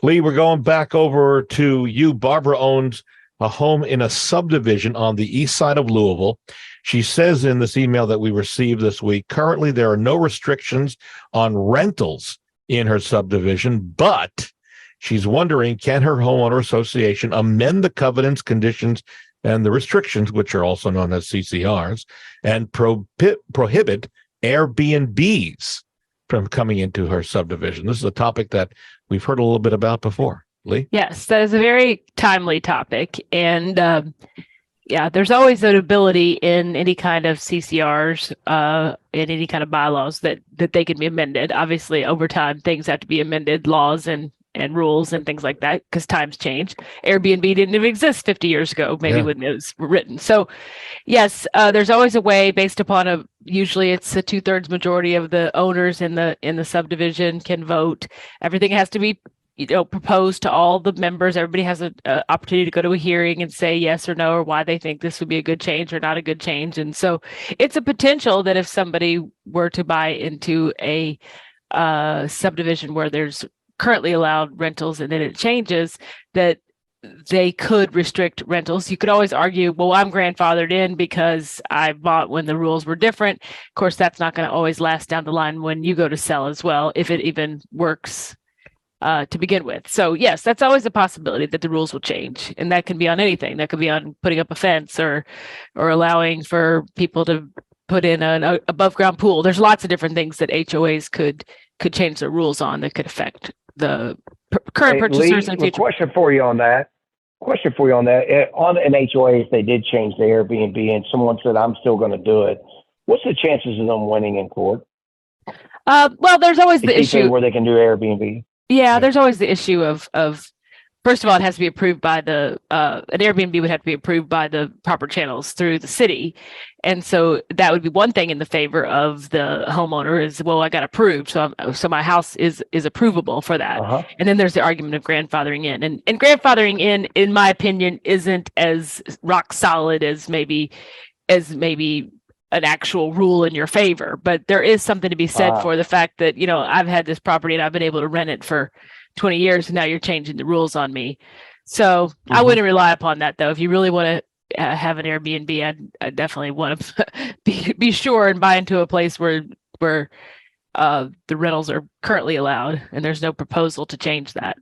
Lee, we're going back over to you. Barbara owns a home in a subdivision on the east side of Louisville. She says in this email that we received this week, currently there are no restrictions on rentals in her subdivision, but she's wondering, can her homeowner association amend the covenants, conditions, and the restrictions, which are also known as CC&Rs, and prohibit Airbnbs from coming into her subdivision? This is a topic that we've heard a little bit about before. Lee? Yes, that is a very timely topic. And yeah, there's always an ability in any kind of CC&Rs, in any kind of bylaws that they can be amended. Obviously, over time, things have to be amended, laws and rules and things like that, because times change. Airbnb didn't even exist 50 years ago, maybe when it was written. So yes, there's always a way based upon usually it's a 2/3 majority of the owners in the subdivision can vote. Everything has to be proposed to all the members. Everybody has an opportunity to go to a hearing and say yes or no, or why they think this would be a good change or not a good change. And so it's a potential that if somebody were to buy into a subdivision where there's currently allowed rentals and then it changes, that they could restrict rentals. You could always argue, well, I'm grandfathered in because I bought when the rules were different. Of course, that's not going to always last down the line when you go to sell as well, if it even works to begin with. So yes, that's always a possibility that the rules will change, and that can be on anything. That could be on putting up a fence or allowing for people to put in an above ground pool. There's lots of different things that HOAs could change their rules on that could affect the current purchasers Lee, and future. Question for you on that. On an HOA, if they did change the Airbnb and someone said, I'm still going to do it, what's the chances of them winning in court? Well, there's always the issue where they can do Airbnb. Yeah, there's always the issue of first of all, it has to be approved by an Airbnb would have to be approved by the proper channels through the city. And so that would be one thing in the favor of the homeowner is, well, I got approved. So my house is approvable for that. Uh-huh. And then there's the argument of grandfathering in, and grandfathering in my opinion, isn't as rock solid as maybe an actual rule in your favor, but there is something to be said for the fact that, I've had this property and I've been able to rent it for 20 years and now you're changing the rules on me. So I wouldn't rely upon that though. If you really want to have an Airbnb, I definitely want to be sure and buy into a place where the rentals are currently allowed and there's no proposal to change that.